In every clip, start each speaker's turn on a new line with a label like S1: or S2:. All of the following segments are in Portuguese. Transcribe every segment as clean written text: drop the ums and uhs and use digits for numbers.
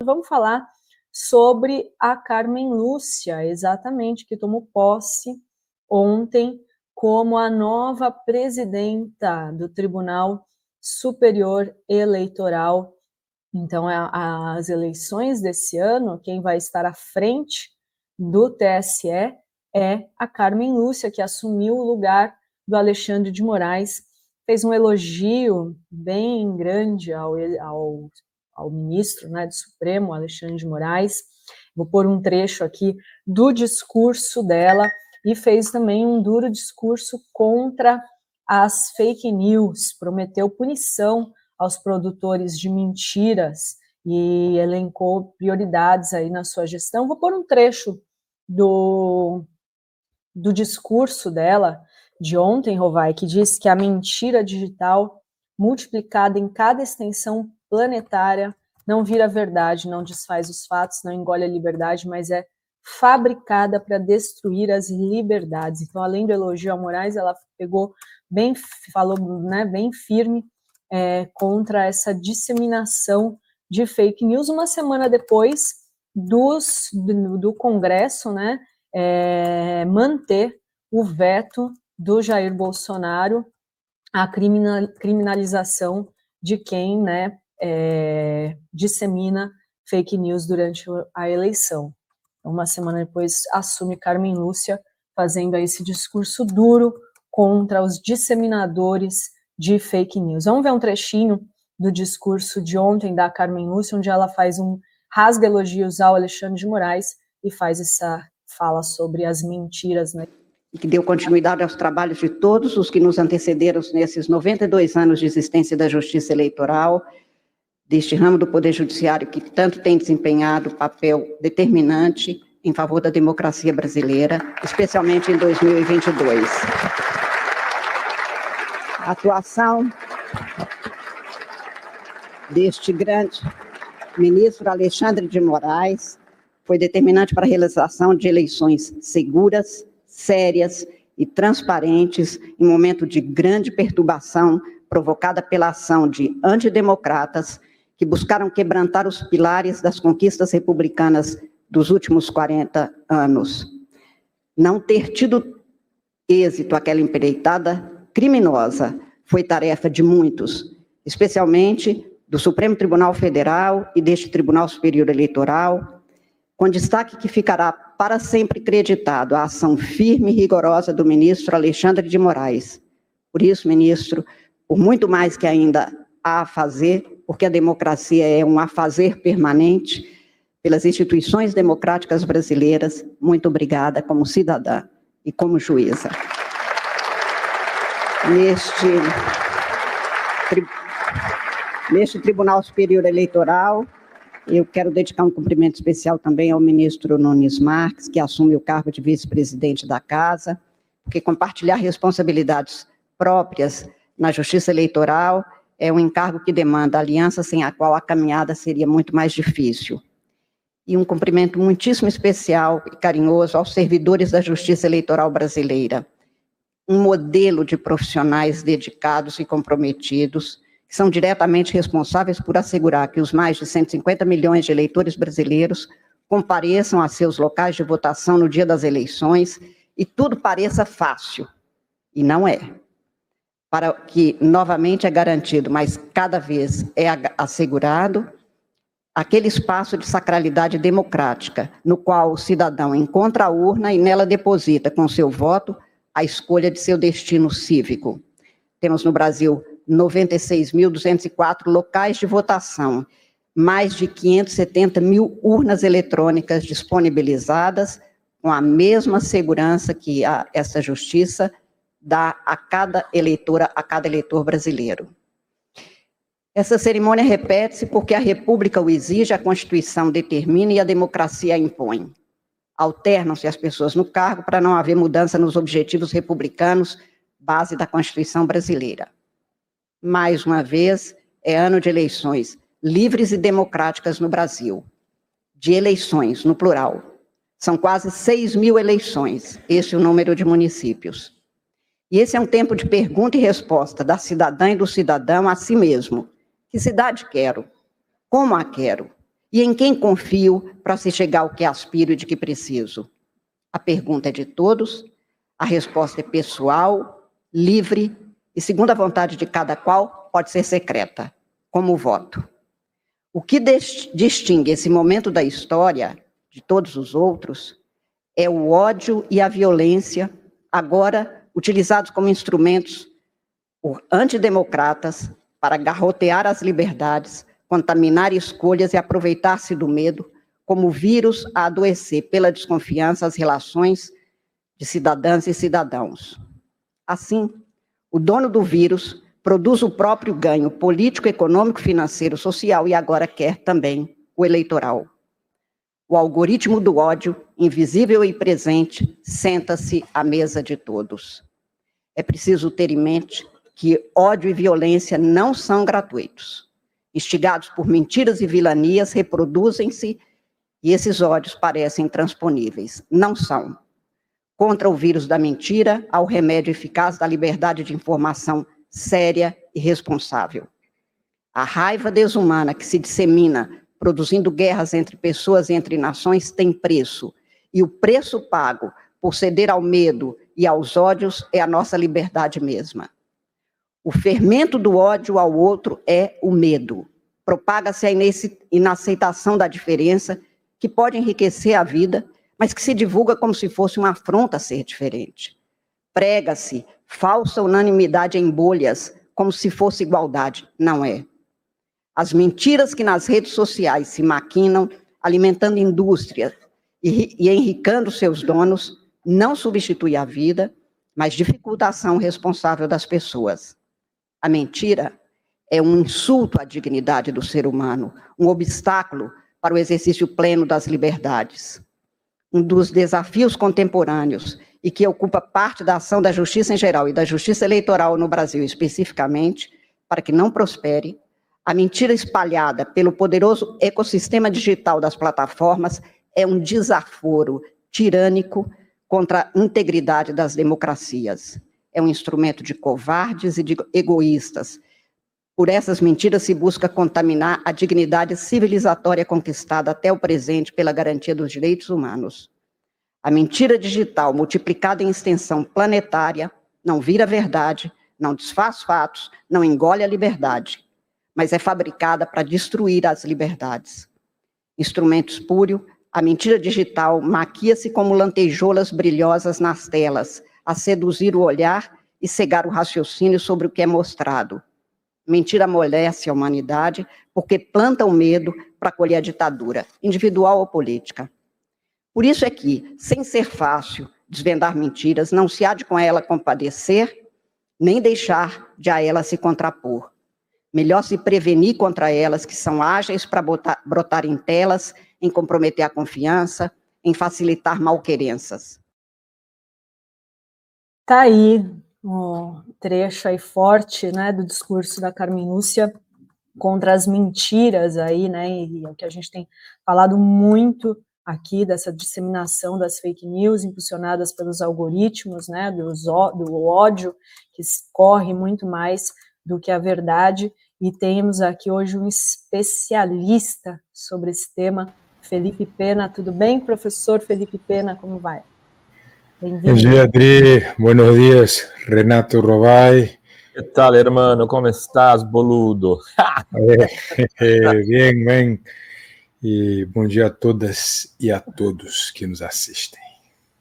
S1: Vamos falar sobre a Carmen Lúcia, exatamente, que tomou posse ontem como a nova presidenta do Tribunal Superior Eleitoral. Então, as eleições desse ano, quem vai estar à frente do TSE é a Carmen Lúcia, que assumiu o lugar do Alexandre de Moraes. Fez um elogio bem grande ao ministro, né, do Supremo, Alexandre de Moraes. Vou pôr um trecho aqui do discurso dela, e fez também um duro discurso contra as fake news, prometeu punição aos produtores de mentiras e elencou prioridades aí na sua gestão. Vou pôr um trecho do discurso dela de ontem, Rovai, que diz que a mentira digital multiplicada em cada extensão planetária não vira verdade, não desfaz os fatos, não engole a liberdade, mas é fabricada para destruir as liberdades. Então, além do elogio a Moraes, ela falou, né, bem firme contra essa disseminação de fake news, uma semana depois do Congresso, né, manter o veto do Jair Bolsonaro à criminalização de quem, né, dissemina fake news durante a eleição. Uma semana depois assume Carmen Lúcia, fazendo aí esse discurso duro contra os disseminadores de fake news. Vamos ver um trechinho do discurso de ontem da Carmen Lúcia, onde ela faz rasga elogios ao Alexandre de Moraes e faz essa fala sobre as mentiras, né?
S2: E que deu continuidade aos trabalhos de todos os que nos antecederam nesses 92 anos de existência da Justiça Eleitoral, deste ramo do Poder Judiciário que tanto tem desempenhado papel determinante em favor da democracia brasileira, especialmente em 2022. A atuação deste grande ministro Alexandre de Moraes foi determinante para a realização de eleições seguras, sérias e transparentes em momento de grande perturbação provocada pela ação de antidemocratas que buscaram quebrantar os pilares das conquistas republicanas dos últimos 40 anos. Não ter tido êxito aquela empreitada criminosa foi tarefa de muitos, especialmente do Supremo Tribunal Federal e deste Tribunal Superior Eleitoral, com destaque que ficará para sempre creditado à ação firme e rigorosa do ministro Alexandre de Moraes. Por isso, ministro, por muito mais que ainda há a fazer, porque a democracia é um afazer permanente, pelas instituições democráticas brasileiras, muito obrigada como cidadã e como juíza. Neste Tribunal Superior Eleitoral, eu quero dedicar um cumprimento especial também ao ministro Nunes Marques, que assume o cargo de vice-presidente da Casa, porque compartilhar responsabilidades próprias na Justiça Eleitoral é um encargo que demanda aliança, sem a qual a caminhada seria muito mais difícil. E um cumprimento muitíssimo especial e carinhoso aos servidores da Justiça Eleitoral brasileira, um modelo de profissionais dedicados e comprometidos, que são diretamente responsáveis por assegurar que os mais de 150 milhões de eleitores brasileiros compareçam a seus locais de votação no dia das eleições e tudo pareça fácil, e não é. Para que, novamente, é garantido, mas cada vez é assegurado, aquele espaço de sacralidade democrática, no qual o cidadão encontra a urna e nela deposita, com seu voto, a escolha de seu destino cívico. Temos no Brasil 96.204 locais de votação, mais de 570 mil urnas eletrônicas disponibilizadas, com a mesma segurança que essa justiça dá a cada eleitora, a cada eleitor brasileiro. Essa cerimônia repete-se porque a República o exige, a Constituição determina e a democracia a impõe. Alternam-se as pessoas no cargo para não haver mudança nos objetivos republicanos, base da Constituição brasileira. Mais uma vez, é ano de eleições livres e democráticas no Brasil. De eleições, no plural. São quase 6.000 eleições, esse é o número de municípios. E esse é um tempo de pergunta e resposta da cidadã e do cidadão a si mesmo. Que cidade quero? Como a quero? E em quem confio para se chegar ao que aspiro e de que preciso? A pergunta é de todos, a resposta é pessoal, livre e, segundo a vontade de cada qual, pode ser secreta, como o voto. O que distingue esse momento da história de todos os outros é o ódio e a violência, agora utilizados como instrumentos por antidemocratas para garrotear as liberdades, contaminar escolhas e aproveitar-se do medo como vírus a adoecer pela desconfiança as relações de cidadãs e cidadãos. Assim, o dono do vírus produz o próprio ganho político, econômico, financeiro, social e agora quer também o eleitoral. O algoritmo do ódio, invisível e presente, senta-se à mesa de todos. É preciso ter em mente que ódio e violência não são gratuitos. Instigados por mentiras e vilanias, reproduzem-se e esses ódios parecem intransponíveis. Não são. Contra o vírus da mentira, há o remédio eficaz da liberdade de informação séria e responsável. A raiva desumana que se dissemina, produzindo guerras entre pessoas e entre nações, tem preço. E o preço pago por ceder ao medo e aos ódios é a nossa liberdade mesma. O fermento do ódio ao outro é o medo. Propaga-se a inaceitação da diferença, que pode enriquecer a vida, mas que se divulga como se fosse uma afronta a ser diferente. Prega-se falsa unanimidade em bolhas, como se fosse igualdade. Não é. As mentiras que nas redes sociais se maquinam, alimentando indústrias e enricando seus donos, não substituem a vida, mas dificultam a ação responsável das pessoas. A mentira é um insulto à dignidade do ser humano, um obstáculo para o exercício pleno das liberdades. Um dos desafios contemporâneos e que ocupa parte da ação da justiça em geral e da justiça eleitoral no Brasil especificamente, para que não prospere, a mentira espalhada pelo poderoso ecossistema digital das plataformas é um desaforo tirânico contra a integridade das democracias. É um instrumento de covardes e de egoístas. Por essas mentiras se busca contaminar a dignidade civilizatória conquistada até o presente pela garantia dos direitos humanos. A mentira digital, multiplicada em extensão planetária, não vira verdade, não desfaz fatos, não engole a liberdade, mas é fabricada para destruir as liberdades. Instrumento espúrio, a mentira digital maquia-se como lantejoulas brilhosas nas telas, a seduzir o olhar e cegar o raciocínio sobre o que é mostrado. Mentira amolece a humanidade porque planta o medo para colher a ditadura, individual ou política. Por isso é que, sem ser fácil desvendar mentiras, não se há de com ela compadecer, nem deixar de a ela se contrapor. Melhor se prevenir contra elas, que são ágeis para brotar em telas, em comprometer a confiança, em facilitar malquerenças.
S1: Está aí um trecho aí forte, né, do discurso da Carmen Lúcia contra as mentiras aí, né, e é o que a gente tem falado muito aqui dessa disseminação das fake news impulsionadas pelos algoritmos, né, do ódio, que corre muito mais do que a verdade, e temos aqui hoje um especialista sobre esse tema, Felipe Pena. Tudo bem, professor Felipe Pena, como vai?
S3: Bom dia, Adri. Buenos días, Renato Robay.
S4: ¿Qué tal, hermano? ¿Cómo estás, boludo?
S3: Bien, bem. E bom dia a todas e a todos que nos assistem.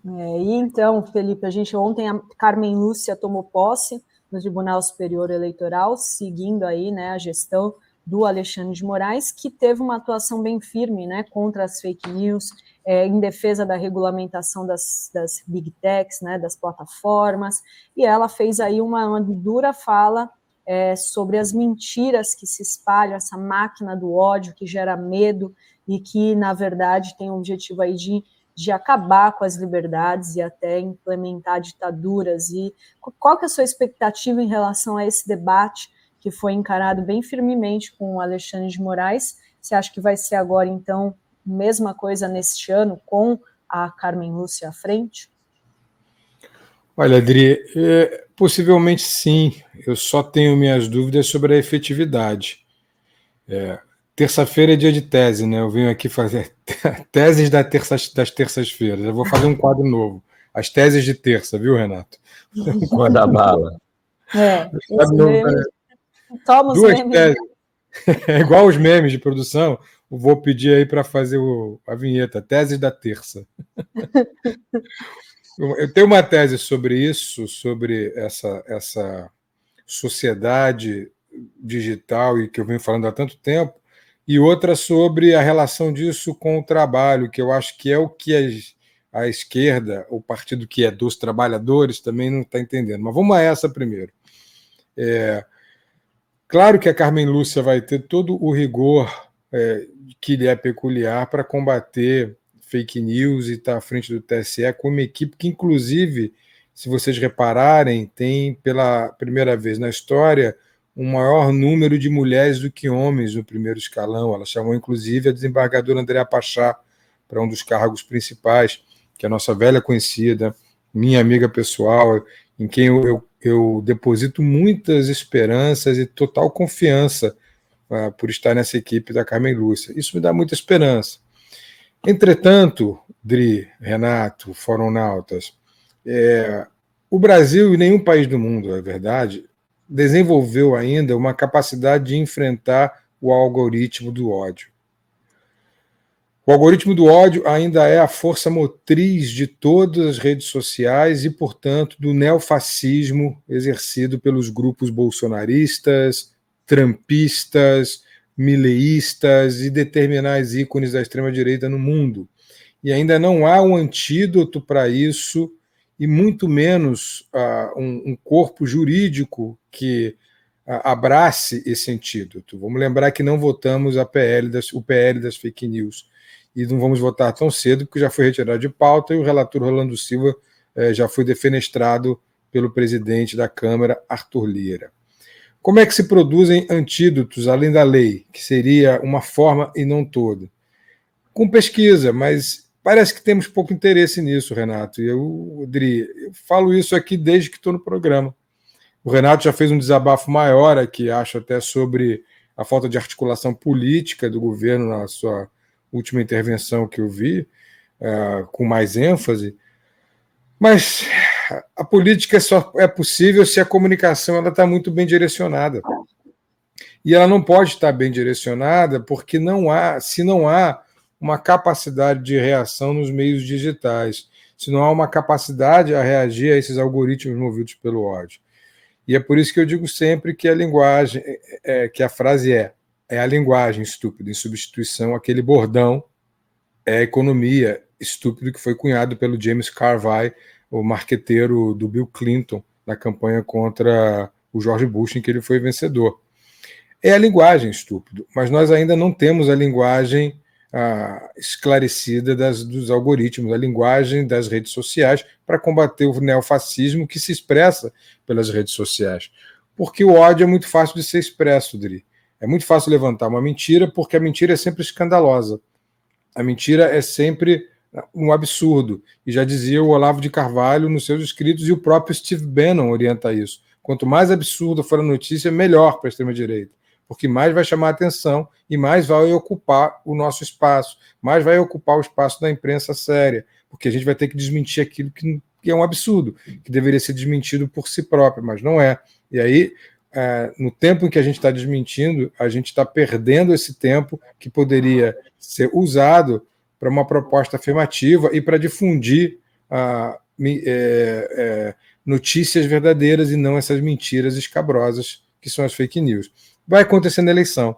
S1: E então, Felipe, ontem a Carmen Lúcia tomou posse no Tribunal Superior Eleitoral, seguindo aí, né, a gestão do Alexandre de Moraes, que teve uma atuação bem firme, né, contra as fake news, em defesa da regulamentação das big techs, né, das plataformas, e ela fez aí uma dura fala sobre as mentiras que se espalham, essa máquina do ódio que gera medo e que, na verdade, tem o objetivo aí de acabar com as liberdades e até implementar ditaduras. E qual que é a sua expectativa em relação a esse debate que foi encarado bem firmemente com o Alexandre de Moraes? Você acha que vai ser agora, então, mesma coisa neste ano, com a Carmen Lúcia à frente?
S3: Olha, Adri, possivelmente sim. Eu só tenho minhas dúvidas sobre a efetividade. Terça-feira é dia de tese, né? Eu venho aqui fazer teses das terças-feiras. Eu vou fazer um quadro novo. As teses de terça, viu, Renato?
S4: Manda bala.
S1: Esse meme, toma os
S3: Duas
S1: memes.
S3: teses. É igual os memes de produção. Eu vou pedir aí para fazer a vinheta, teses da terça. Eu tenho uma tese sobre isso, sobre essa sociedade digital e que eu venho falando há tanto tempo, e outra sobre a relação disso com o trabalho, que eu acho que é o que a esquerda, o partido que é dos trabalhadores, também não está entendendo. Mas vamos a essa primeiro. Claro que a Carmen Lúcia vai ter todo o rigor que lhe é peculiar para combater fake news e estar à frente do TSE com uma equipe que, inclusive, se vocês repararem, tem pela primeira vez na história um maior número de mulheres do que homens no primeiro escalão. Ela chamou, inclusive, a desembargadora Andréa Pachá para um dos cargos principais, que é a nossa velha conhecida, minha amiga pessoal, em quem eu deposito muitas esperanças e total confiança por estar nessa equipe da Carmen Lúcia. Isso me dá muita esperança. Entretanto, Dri, Renato, Foronautas, o Brasil e nenhum país do mundo, é verdade, desenvolveu ainda uma capacidade de enfrentar o algoritmo do ódio. O algoritmo do ódio ainda é a força motriz de todas as redes sociais e, portanto, do neofascismo exercido pelos grupos bolsonaristas, trumpistas, mileístas e determinais ícones da extrema-direita no mundo. E ainda não há um antídoto para isso, e muito menos um corpo jurídico que abrace esse antídoto. Vamos lembrar que não votamos o PL das fake news, e não vamos votar tão cedo, porque já foi retirado de pauta e o relator Rolando Silva já foi defenestrado pelo presidente da Câmara, Arthur Lira. Como é que se produzem antídotos além da lei, que seria uma forma e não toda? Com pesquisa, mas parece que temos pouco interesse nisso, Renato. E eu falo isso aqui desde que estou no programa. O Renato já fez um desabafo maior aqui, acho até sobre a falta de articulação política do governo na sua última intervenção que eu vi, com mais ênfase. Mas a política só é possível se a comunicação está muito bem direcionada. E ela não pode estar bem direcionada porque se não há uma capacidade de reação nos meios digitais, se não há uma capacidade a reagir a esses algoritmos movidos pelo ódio. E é por isso que eu digo sempre que a linguagem, que a frase é a linguagem estúpida, em substituição àquele bordão, é a economia estúpido que foi cunhado pelo James Carville, o marqueteiro do Bill Clinton, na campanha contra o George Bush, em que ele foi vencedor. É a linguagem estúpido, mas nós ainda não temos a linguagem esclarecida dos algoritmos, a linguagem das redes sociais para combater o neofascismo que se expressa pelas redes sociais. Porque o ódio é muito fácil de ser expresso, Dri. É muito fácil levantar uma mentira, porque a mentira é sempre escandalosa. A mentira é sempre um absurdo. E já dizia o Olavo de Carvalho nos seus escritos, e o próprio Steve Bannon orienta isso. Quanto mais absurda for a notícia, melhor para a extrema-direita. Porque mais vai chamar a atenção e mais vai ocupar o nosso espaço, mais vai ocupar o espaço da imprensa séria, porque a gente vai ter que desmentir aquilo que é um absurdo, que deveria ser desmentido por si próprio, mas não é. E aí, no tempo em que a gente está desmentindo, a gente está perdendo esse tempo que poderia ser usado para uma proposta afirmativa e para difundir notícias verdadeiras e não essas mentiras escabrosas que são as fake news. Vai acontecer na eleição,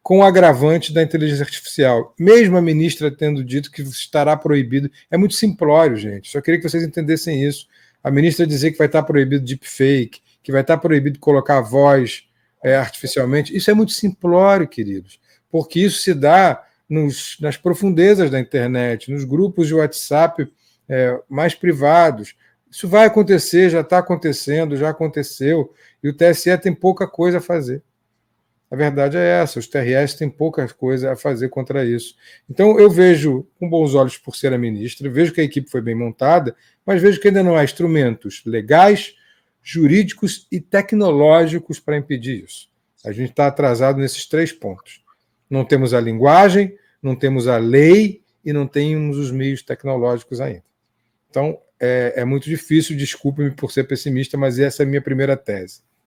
S3: com o agravante da inteligência artificial. Mesmo a ministra tendo dito que estará proibido, é muito simplório, gente, só queria que vocês entendessem isso. A ministra dizer que vai estar proibido deepfake, que vai estar proibido colocar a voz artificialmente, isso é muito simplório, queridos, porque isso se dá nas profundezas da internet, nos grupos de WhatsApp mais privados. Isso vai acontecer, já está acontecendo, já aconteceu, e o TSE tem pouca coisa a fazer. A verdade é essa, os TRS têm pouca coisa a fazer contra isso. Então eu vejo com bons olhos por ser a ministra, vejo que a equipe foi bem montada, mas vejo que ainda não há instrumentos legais, jurídicos e tecnológicos para impedir isso. A gente está atrasado nesses 3 pontos. Não temos a linguagem, não temos a lei e não temos os meios tecnológicos ainda. Então, é muito difícil, desculpe-me por ser pessimista, mas essa é a minha primeira tese.